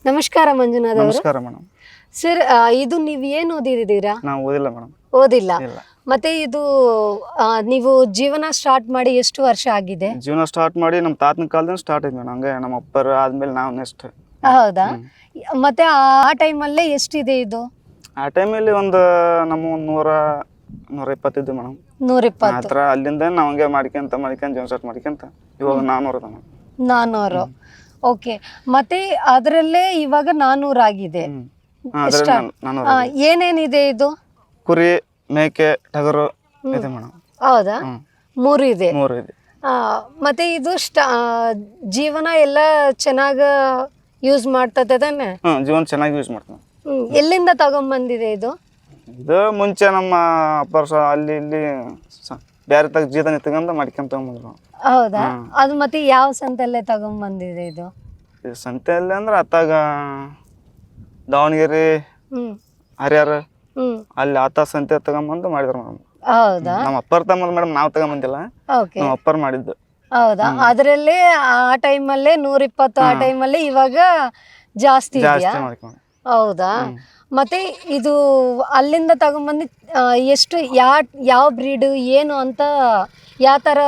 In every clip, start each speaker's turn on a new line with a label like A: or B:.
A: ನಮಸ್ಕಾರ ಮಂಜುನಾಥ್ ಅವರು.
B: ನಮಸ್ಕಾರ ಮೇಡಮ್.
A: ಸರ್, ಇದು ನೀವು ಏನು ಓದಿದ್ದೀರಾ?
B: ನಾವು ಓದಿಲ್ಲ ಮೇಡಮ್.
A: ಓದಿಲ್ಲ.
B: ಇಲ್ಲ.
A: ಮತ್ತೆ ಇದು ನೀವು ಜೀವನ ಸ್ಟಾರ್ಟ್ ಮಾಡಿ ಎಷ್ಟು ವರ್ಷ ಆಗಿದೆ?
B: ಜೀವನ ಸ್ಟಾರ್ಟ್ ಮಾಡಿ ನಮ್ಮ ತಾತನ ಕಾಲದಿಂದ ಸ್ಟಾರ್ಟ್ ಆಯ್ತು ಮೇಡಮ್. ಹಂಗೆ ನಮ್ಮ ಅಪ್ಪರು ಆದ್ಮೇಲೆ ನಾವು ನೆಕ್ಸ್ಟ್.
A: ಹೌದಾ? ಮತ್ತೆ ಆ ಟೈಮಲ್ಲೇ ಎಷ್ಟಿದೆ ಇದು?
B: ಆ ಟೈಮಲ್ಲಿ ಒಂದು ನಮ್ಮ 100-120 ಇದ್ದು ಮೇಡಮ್.
A: 120.
B: ಆ ಥರ ಅಲ್ಲಿಂದ ನಾವು ಹಂಗೆ ಮಾಡ್ಕೊಂತ ಜೀವನ ಸ್ಟಾರ್ಟ್ ಮಾಡ್ಕೊಂತ ಇವಾಗ 400 ಅದ ಮೇಡಮ್.
A: 400. ಓಕೆ. ಮತ್ತೆ ಅದರಲ್ಲೇ ಇವಾಗ 400 ಆಗಿದೆ. ಏನೇನಿದೆ ಇದು?
B: ಕುರಿ, ಮೇಕೆ, ಟಗರು ಇದೆ ಮೇಡಮ್.
A: ಹೌದಾ? 3 ಇದೆ.
B: 3 ಇದೆ.
A: ಮತ್ತೆ ಇದು ಜೀವನ ಎಲ್ಲ ಚೆನ್ನಾಗ ಯೂಸ್ ಮಾಡ್ತದೆ ತಾನೆ?
B: ಜೀವನ ಚೆನ್ನಾಗಿ ಯೂಸ್ ಮಾಡ್ತೀವಿ.
A: ಎಲ್ಲಿಂದ ತಗೊಂಬಂದಿದೆ ಇದು?
B: ಇದು ಮುಂಚೆ ನಮ್ಮ ಅಪ್ಪರ್ಸ ಅಲ್ಲಿ ಇಲ್ಲಿ ಬೇರೆ ತಗ ಜೀವನ ತಗೊಂಡು ಮಾಡ್ಕೊಂತ ತಗೊಂಬಂದ್ರು.
A: ಹೌದಾ? ಅದು ಮತ್ತೆ ಯಾವ ಸಂತೆಲ್ಲೇ ತಗೊಂಬಂದಿದೆ ಇದು?
B: ಸಂತೆಯಲ್ಲಿ ಅಂದ್ರೆ ಅತ್ತಾಗ ದಾವಣಗೆರೆ, ಹರಿಹರ ಅಲ್ಲಿ ಆತ ಸಂತೆ ತಗೊಂಬಂದು ಮಾಡಿದ್ರು ಮೇಡಮ್.
A: ಹೌದಾ?
B: ನಮ್ಮ ಅಪ್ಪರ್ ತಗೊಂಬಂದ್ ಮೇಡಮ್, ನಾವು ತಗೊಂಬಂದಿಲ್ಲ, ನಮ್ಮ ಅಪ್ಪರ್ ಮಾಡಿದ್ದು.
A: ಹೌದಾ? ಅದರಲ್ಲೇ ಆ ಟೈಮಲ್ಲೇ 120, ಆ ಟೈಮಲ್ಲೇ ಇವಾಗ ಜಾಸ್ತಿ ಇದೆಯಾ? ಹೌದಾ? ಮತ್ತೆ ಇದು ಅಲ್ಲಿಂದ ತಗೊಂಬಂದು ಎಷ್ಟು ಯಾವ ಬ್ರೀಡ್ ಏನು ಅಂತ ಯಾವ ಥರ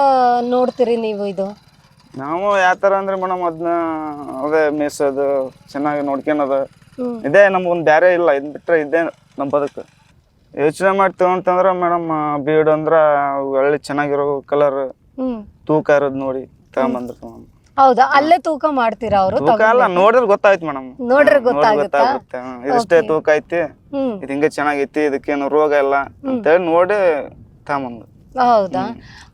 A: ನೋಡ್ತೀರಿ ನೀವು? ಇದು
B: ನಾವು ಯಾವ ಥರ ಅಂದ್ರೆ ಮೇಡಮ್ ಅದನ್ನ ಅದೇ ಮೇಸೋದು, ಚೆನ್ನಾಗಿ ನೋಡ್ಕೊಳೋದು, ಇದೇ ನಮ್ಗೊಂದು ಬೇರೆ ಇಲ್ಲ. ಇದು ಬಿಟ್ಟರೆ ಇದೇ ನಮ್ಮ ಬದುಕು. ಯೋಚನೆ ಮಾಡ್ತೀವಿ ಅಂತಂದ್ರೆ ಮೇಡಮ್, ಬೀಡ್ ಅಂದ್ರೆ ಒಳ್ಳೆ ಚೆನ್ನಾಗಿರೋ ಕಲರ್, ತೂಕ ಇರೋದು ನೋಡಿ ತಗೊಂಬಂದಿರ್ತೀವಿ ಮೇಡಮ್.
A: ಹೌದಾ? ಅಲ್ಲೇ ತೂಕ ಮಾಡ್ತೀರಾ ಅವರು?
B: ತೂಕ ಅಲ್ಲ, ನೋಡಿದ್ರೆ ಗೊತ್ತಾಯ್ತು ಮೇಡಮ್.
A: ನೋಡ್ರೆ ಗೊತ್ತಾಗುತ್ತೆ.
B: ಇದಷ್ಟೇ ತೂಕ ಐತಿ, ಇದು ಹಿಂಗೆ ಚೆನ್ನಾಗೈತಿ, ಇದಕ್ಕೇನು ರೋಗ ಇಲ್ಲ ಅಂತೇಳಿ ನೋಡಿ ತಗೊಂಬಂದು.
A: ಹೌದಾ?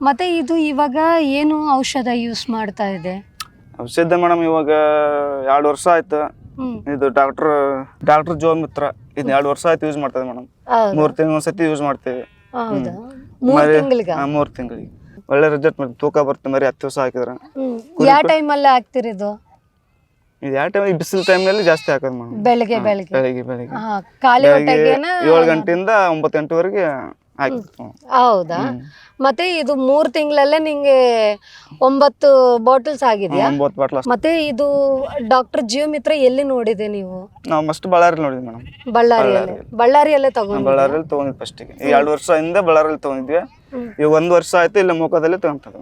A: ಮತ್ತೆ ಇದು ಇವಾಗ ಏನು ಔಷಧ ಯೂಸ್ ಮಾಡ್ತಾ ಇದೆ?
B: ಔಷಧ ಮೇಡಮ್ ಇವಾಗ 2 ವರ್ಷ ಆಯ್ತು. ಇದು ಡಾಕ್ಟರ್ ಜೋ ಮಿತ್ರ, ಇದು 2 ವರ್ಷ ಆಯ್ತು ಯೂಸ್ ಮಾಡ್ತದೆ ಮೇಡಮ್. 3 ತಿಂಗಳು ಒಂದ್ಸತಿ ಯೂಸ್ ಮಾಡ್ತೇವೆ. 3 ತಿಂಗಳಿಗೆ ಒಳ್ಳೆ ರಿಸಲ್ಟ್ ಮಾಡ್ತೀವಿ. ತೂಕ ಬರುತ್ತೆ ಮರಿ 10 ದಿವಸ ಹಾಕಿದ್ರೆ.
A: ಯಾವ ಟೈಮಲ್ಲಿ ಹಾಕ್ತಿರಿ ಇದು?
B: ಇದು ಯಾವ ಟೈಮ್? ಬಿಸಿಲು ಟೈಮ್ನಲ್ಲಿ ಜಾಸ್ತಿ ಹಾಕೋದು ಮೇಡಮ್.
A: ಬೆಳಗ್ಗೆ ಖಾಲಿ ಹೊಟ್ಟೆಗೆ
B: 7 ಗಂಟೆಯಿಂದ 9 ಗಂಟೆವರೆಗೆ ಹಾಕ್ತಿರ್ತೀವಿ.
A: ಹೌದಾ? ಮತ್ತೆ ಇದು 3 ತಿಂಗಳಲ್ಲೇ ನಿಂಗೆ 9 ಬಾಟಲ್ಸ್ ಆಗಿದೆಯಾ?
B: 9 ಬಾಟ್ಲ್.
A: ಮತ್ತೆ ಇದು ಡಾಕ್ಟರ್ ಜೀವಮಿತ್ರ ಎಲ್ಲಿ ನೋಡಿದೆ ನೀವು?
B: ನಾವು ಮಸ್ಟ್ ಬಳ್ಳಾರಿ ನೋಡಿದ್ವಿ ಮೇಡಮ್.
A: ಬಳ್ಳಾರಿಯಲ್ಲೇ ತಗೊಂಡು?
B: ಬಳ್ಳಾರಿಯಲ್ಲಿ ತಗೊಂಡಿದ್ದು ಫಸ್ಟಿಗೆ. 2 ವರ್ಷದಿಂದ ಬಳ್ಳಾರಿಯಲ್ಲಿ ತಗೊಂಡಿದ್ವಿ. ಈಗ 1 ವರ್ಷ ಆಯ್ತು ಇಲ್ಲ ಮೋಕದಲ್ಲಿ ತಗೊಂತದ.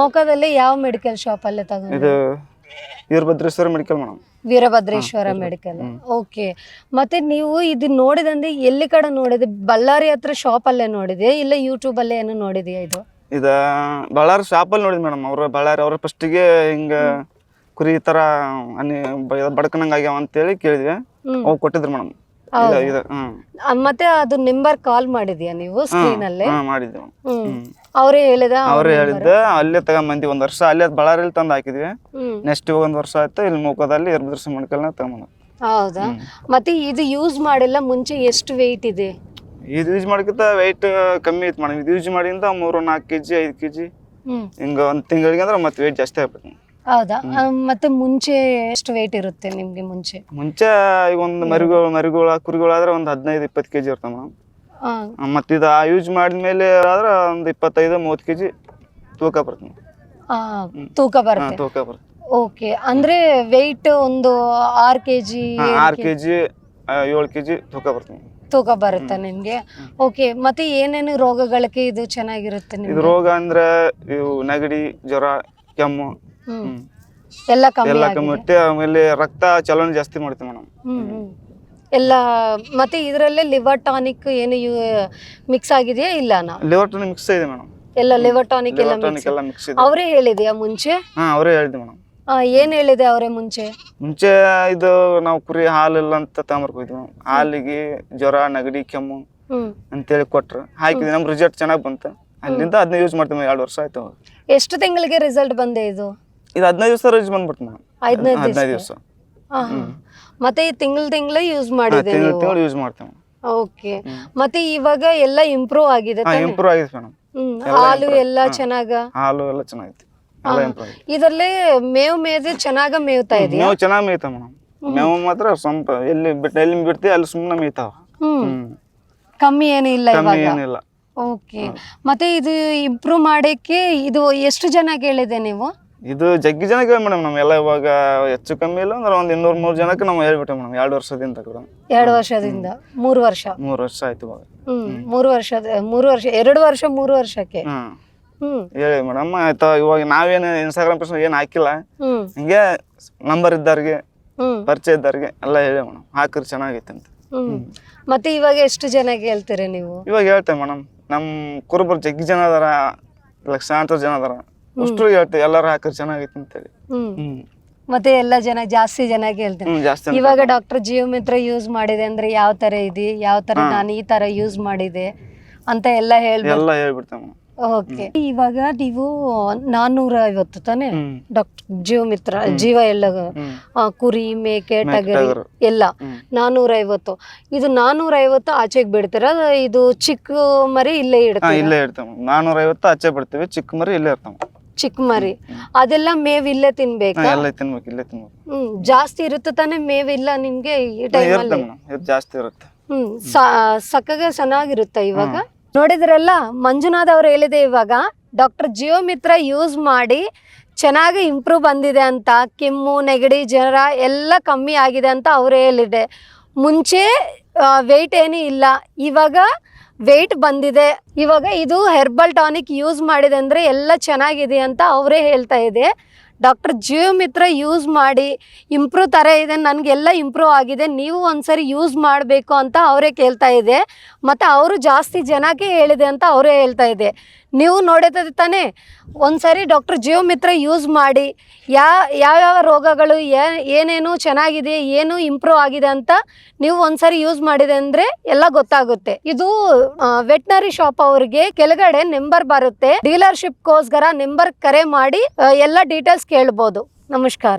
A: ಮೋಕದಲ್ಲಿ ಯಾವ ಮೆಡಿಕಲ್ ಶಾಪ್ ಅಲ್ಲೇ ತಗೊಂಡು?
B: ಇದು Veerabhadreshwara medical madam.
A: Veerabhadreshwara medical. Okay. ಮತ್ತೆ ನೀವು ಇದು ನೋಡಿದಂದ್ರೆ ಎಲ್ಲಿ ಕಡೆ ನೋಡಿದೆ? ಬಳ್ಳಾರಿ ಹತ್ರ ಶಾಪ್ ಅಲ್ಲೇ ನೋಡಿದೆ ಇಲ್ಲ ಯೂಟ್ಯೂಬ್ ಅಲ್ಲೇ ಏನು ನೋಡಿದ್ಯಾ? ಇದು
B: ಬಳ್ಳಾರಿ ಶಾಪಲ್ಲಿ ನೋಡಿದ್ ಮೇಡಮ್. ಅವ್ರ ಫಸ್ಟಿಗೆ ಹಿಂಗ ಕುರಿ ಈ ತರ ಬಡ್ಕನಂಗ ಆಗ್ಯಾವ ಅಂತೇಳಿ ಕೇಳಿದ್ವಿ. ಅವ್ ಕೊಟ್ಟಿದ್ರು ಮೇಡಮ್.
A: ಮತ್ತೆ ಅದು ನಂಬರ್ ಕಾಲ್ ಮಾಡಿದ್ಯಾ ನೀವು ಸ್ಕ್ರೀನ್ ಅಲ್ಲೇ?
B: ಮಾಡಿದ್ವಿ.
A: ಅವರೇ ಹೇಳಿದ
B: ಅಲ್ಲೇ ತಗೊಂಬಂದಿ. 1 ವರ್ಷ ಅಲ್ಲೇ ಬಳ್ಳಾರಿಯಲ್ಲಿ ತಂದು ಹಾಕಿದ್ವಿ. ನೆಕ್ಸ್ಟ್ 1 ವರ್ಷ ಆಯ್ತು ಇಲ್ಲಿ ಮೂಕದಲ್ಲಿ ವೀರಭದ್ರೇಶ್ವರ ಮೆಡಿಕಲ್ನ ತಗೊಂಬಂದ.
A: ಹೌದಾ? ಮತ್ತೆ ಇದು ಯೂಸ್ ಮಾಡಿಲ್ಲ ಮುಂಚೆ ಎಷ್ಟು ವೆಯ್ಟ್ ಇದೆ?
B: ಇದು ಯೂಸ್ ಮಾಡಕ್ಕಿಂತ ವೆಯ್ಟ್ ಕಮ್ಮಿ ಐತಿ ಮೇಡಮ್. ಇದು ಯೂಸ್ ಮಾಡಿಂದ 3-4 kg 5 kg ಹಿಂಗ 1 ತಿಂಗಳಿಗೆ ಅಂದ್ರೆ ಮತ್ತೆ ವೆಯ್ಟ್ ಜಾಸ್ತಿ ಆಗ್ಬೇಕು.
A: ಹೌದಾ? ಮತ್ತೆ ಮುಂಚೆ ಎಷ್ಟು ವೆಯ್ಟ್ ಇರುತ್ತೆ ನಿಮ್ಗೆ? ಮುಂಚೆ
B: ಈಗ ಒಂದು ಕುರಿಗಳಾದ್ರೆ ಒಂದು 15-20 kg ಇರ್ತಾವ ಮೇಡಮ್. ಮತ್ತೆ ಇದು ಯೂಸ್ ಮಾಡಿದ್ಮೇಲೆ ಆದ್ರೆ ಒಂದು 25-30 kg ತೂಕ ಬರ್ತದೆ.
A: ತೂಕ ಬರುತ್ತೆ. ಓಕೆ. ಅಂದ್ರೆ ವೆಯ್ಟ್ ಒಂದು 6 kg
B: 7 kg
A: ತೂಕ ಬರುತ್ತೆ ನಿಮ್ಗೆ. ಓಕೆ. ಮತ್ತೆ ಏನೇನು ರೋಗಗಳಿಗೆ ಇದು ಚೆನ್ನಾಗಿರುತ್ತೆ?
B: ಇದು ರೋಗ ಅಂದ್ರೆ ಇವು ನೆಗಡಿ, ಜ್ವರ, ಕೆಮ್ಮು
A: ಎಲ್ಲ ಕಮ್ಮಿ
B: ಇಟ್ಟು ಆಮೇಲೆ ರಕ್ತ ಚಲನೆ ಜಾಸ್ತಿ ಮಾಡ್ತೀವಿ ಮೇಡಮ್.
A: ಎಲ್ಲ. ಮತ್ತೆ ಇದರಲ್ಲೇ ಲಿವರ್ ಟಾನಿಕ್ ಏನು ಮಿಕ್ಸ್ ಆಗಿದೆಯಾ? ಇಲ್ಲ.
B: ಲಿವರ್ ಟಾನಿಕ್ ಮಿಕ್ಸ್ ಇದೆ ಮೇಡಮ್.
A: ಎಲ್ಲ ಲಿವರ್ ಟಾನಿಕ್ ಎಲ್ಲ ಮಿಕ್ಸ್ ಇದೆ. ಅವರೇ ಹೇಳಿದ್ಯಾ ಮುಂಚೆ?
B: ಅವರೇ ಹೇಳಿದ್ರು ಮೇಡಮ್.
A: ಏನ್ ಹೇಳಿದೆ ಅವರೇ ಮುಂಚೆ?
B: ಇದು ನಾವು ಕುರಿ ಹಾಲಿಲ್ಲ ಅಂತ ತಗೊಂಬರ್ಕೋದ್ವಿ. ಹಾಲಿಗೆ ಜ್ವರ, ನೆಗಡಿ, ಕೆಮ್ಮು ಅಂತೇಳಿ ಕೊಟ್ರು. ಹಾಕಿದ್ವಿ. ನಮ್ ರಿಸಲ್ಟ್ ಚೆನ್ನಾಗಿ ಬಂತು. ಅಲ್ಲಿಂದ ಅದನ್ನ ಯೂಸ್ ಮಾಡ್ತೀವಿ. 2 ವರ್ಷ ಆಯ್ತು.
A: ಎಷ್ಟು ತಿಂಗಳಿಗೆ ರಿಸಲ್ಟ್ ಬಂದೆ ಇದು?
B: 15 ದಿವಸ ರಿಸಲ್ಟ್ ಬಂದ್ಬಿಡ್ತು ಮೇಡಮ್. 15 ದಿವಸ.
A: ಮತ್ತೆ ತಿಂಗಳು ಯೂಸ್ ಮಾಡಿದೆ?
B: ತಿಂಗಳು ಯೂಸ್ ಮಾಡ್ತೇವೆ.
A: ಓಕೆ. ಮತ್ತೆ ಇವಾಗ ಎಲ್ಲ ಇಂಪ್ರೂವ್ ಆಗಿದೆ?
B: ಇಂಪ್ರೂವ್ ಆಗಿದೆ ಮೇಡಮ್.
A: ಹಾಲು ಎಲ್ಲ ಚೆನ್ನಾಗಿದೆ. ಇದರಲ್ಲೇ ಮೇವು ಮೇಯ್ದು ಚೆನ್ನಾಗ ಮೇಯ್ತಾ ಇದೆಯಾ?
B: ಮೇವು ಚೆನ್ನಾಗಿ ಮೇಯ್ತಾವ ಮೇಡಮ್. ಮೇವು ಮಾತ್ರ ಸ್ವಲ್ಪ ಎಲ್ಲಿ ಬಿಡ್ತೀವಿ ಅಲ್ಲಿ ಸುಮ್ಮನೆ ಮೇಯ್ತಾವ.
A: ಕಮ್ಮಿ ಏನಿಲ್ಲ ಇವಾಗ?
B: ಏನಿಲ್ಲ.
A: ಓಕೆ. ಮತ್ತೆ ಇದು ಇಂಪ್ರೂವ್ ಮಾಡಕ್ಕೆ ಇದು ಎಷ್ಟು ಜನ ಹೇಳಿದೆ ನೀವು?
B: ಇದು ಜಗ್ಗಿ ಜನಕ್ಕೆ ಮೇಡಮ್ ನಮ್ಮೆಲ್ಲ ಇವಾಗ ಹೆಚ್ಚು ಕಮ್ಮಿ ಇಲ್ಲ ಅಂದ್ರೆ ಒಂದು 200-300 ಜನಕ್ಕೆ ನಾವು ಹೇಳ್ಬಿಟ್ಟೆ ಮೇಡಮ್ 2 ವರ್ಷದಿಂದ ಕೂಡ.
A: 2 ವರ್ಷದಿಂದ 3 ವರ್ಷ.
B: 3 ವರ್ಷ ಆಯ್ತು ಇವಾಗ.
A: 3 ವರ್ಷ 2 ವರ್ಷ 3 ವರ್ಷಕ್ಕೆ.
B: ಹೇಳಿ ಮೇಡಮ್ ಆಯ್ತಾ. ಇವಾಗ ನಾವೇನು ಇನ್ಸ್ಟಾಗ್ರಾಮ್ ಪೇಜ್ ಏನು ಹಾಕಿಲ್ಲ, ಹಿಂಗೆ ನಂಬರ್ ಇದ್ದವ್ರಿಗೆ ಪರಿಚಯ ಇದ್ದವ್ರಿಗೆ ಎಲ್ಲ ಹೇಳಿ ಮೇಡಮ್ ಹಾಕಿದ್ರೆ ಚೆನ್ನಾಗೈತೆ ಅಂತ.
A: ಮತ್ತೆ ಇವಾಗ ಎಷ್ಟು ಜನಕ್ಕೆ ಹೇಳ್ತೀರಿ ನೀವು?
B: ಇವಾಗ ಹೇಳ್ತೇವೆ ಮೇಡಮ್, ನಮ್ಮ ಕುರುಬರು ಜಗ್ಗಿ ಜನ ಅದಾರ, ಲಕ್ಷಾಂತರ ಜನ ಅದಾರ, ಅಷ್ಟು ಹೇಳ್ತೇವೆ ಎಲ್ಲರೂ ಹಾಕಿದ್ರೆ ಚೆನ್ನಾಗೈತೆ ಅಂತೇಳಿ.
A: ಮತ್ತೆ ಎಲ್ಲ ಜಾಸ್ತಿ ಜನಕ್ಕೆ ಹೇಳ್ತೇನೆ.
B: ಜಾಸ್ತಿ
A: ಇವಾಗ ಡಾಕ್ಟರ್ ಜೀವಮಿತ್ರ ಯೂಸ್ ಮಾಡಿದೆ ಅಂದ್ರೆ ಯಾವ ತರ ಇದೆ, ಯಾವ ತರ ನಾನು ಈ ತರ ಯೂಸ್ ಮಾಡಿದೆ ಅಂತ ಎಲ್ಲ
B: ಹೇಳ್ಬಿಡ್ತೇವೆ.
A: ಓಕೆ. ಇವಾಗ ನೀವು 450 ತಾನೆ ಡಾಕ್ಟರ್ ಜೀವಮಿತ್ರ ಜೀವ ಎಲ್ಲ ಕುರಿ ಮೇಕೆ ಟಗರಿ ಎಲ್ಲ 450. ಇದು 450 ಆಚೆಗೆ ಬಿಡ್ತೀರಾ? ಇದು ಚಿಕ್ಕ ಮರಿ ಇಲ್ಲೇ ಇಡ್ತೀರಾ?
B: ಇಲ್ಲೇ ಇಡ್ತೇವೆ. 450 ಆಚೆ ಬಿಡ್ತೀವಿ, ಚಿಕ್ಕ ಮರಿ ಇಲ್ಲೇ ಇರ್ತಾವ.
A: ಚಿಕ್ಕ ಮರಿ ಅದೆಲ್ಲ ಮೇವ್ ಇಲ್ಲೇ ತಿನ್ಬೇಕಾ?
B: ಇಲ್ಲೇ ತಿನ್ಬೇಕು.
A: ಜಾಸ್ತಿ ಇರುತ್ತೆ ತಾನೆ ಮೇವಿಲ್ಲ ನಿಮ್ಗೆ ಈ ಟೈಮಲ್ಲಿ?
B: ಜಾಸ್ತಿ ಇರುತ್ತೆ.
A: ಸಕ್ಕಗೆ ಚೆನ್ನಾಗಿರುತ್ತೆ. ಇವಾಗ ನೋಡಿದ್ರಲ್ಲ, ಮಂಜುನಾಥ್ ಅವ್ರು ಹೇಳಿದೆ ಇವಾಗ ಡಾಕ್ಟರ್ ಜೀವಮಿತ್ರ ಯೂಸ್ ಮಾಡಿ ಚೆನ್ನಾಗಿ ಇಂಪ್ರೂವ್ ಬಂದಿದೆ ಅಂತ, ಕೆಮ್ಮು ನೆಗಡಿ ಜ್ವರ ಎಲ್ಲ ಕಮ್ಮಿ ಆಗಿದೆ ಅಂತ ಅವರೇ ಹೇಳಿದೆ. ಮುಂಚೆ ವೆಯ್ಟ್ ಏನೂ ಇಲ್ಲ, ಇವಾಗ ವೆಯ್ಟ್ ಬಂದಿದೆ. ಇವಾಗ ಇದು ಹೆರ್ಬಲ್ ಟಾನಿಕ್ ಯೂಸ್ ಮಾಡಿದೆ ಅಂದರೆ ಎಲ್ಲ ಚೆನ್ನಾಗಿದೆ ಅಂತ ಅವರೇ ಹೇಳ್ತಾ ಇದೆ. ಡಾಕ್ಟರ್ ಜೀವಮಿತ್ರ ಯೂಸ್ ಮಾಡಿ ಇಂಪ್ರೂವ್ ಥರ ಇದೆ, ನನಗೆಲ್ಲ ಇಂಪ್ರೂವ್ ಆಗಿದೆ, ನೀವು ಒಂದ್ಸರಿ ಯೂಸ್ ಮಾಡಬೇಕು ಅಂತ ಅವರೇ ಕೇಳ್ತಾ ಇದೆ. ಮತ್ತು ಅವರು ಜಾಸ್ತಿ ಜನಕ್ಕೆ ಹೇಳಿದೆ ಅಂತ ಅವರೇ ಹೇಳ್ತಾ ಇದೆ. ನೀವು ನೋಡಿದ್ರೆ ತಾನೇ, ಒಂದ್ಸರಿ ಡಾಕ್ಟರ್ ಜೀವಮಿತ್ರ ಯೂಸ್ ಮಾಡಿ ಯಾವ್ಯಾವ ರೋಗಗಳು ಏನೇನು ಚೆನ್ನಾಗಿದೆ, ಏನು ಇಂಪ್ರೂವ್ ಆಗಿದೆ ಅಂತ ನೀವು ಒಂದ್ಸರಿ ಯೂಸ್ ಮಾಡಿದೆ ಅಂದರೆ ಎಲ್ಲ ಗೊತ್ತಾಗುತ್ತೆ. ಇದು ವೆಟ್ನರಿ ಶಾಪ್ ಅವ್ರಿಗೆ ಕೆಳಗಡೆ ನಂಬರ್ ಬರುತ್ತೆ, ಡೀಲರ್ಶಿಪ್ಗೋಸ್ಕರ ನಂಬರ್ ಕರೆ ಮಾಡಿ ಎಲ್ಲ ಡೀಟೇಲ್ಸ್ ಕೇಳ್ಬೋದು. ನಮಸ್ಕಾರ.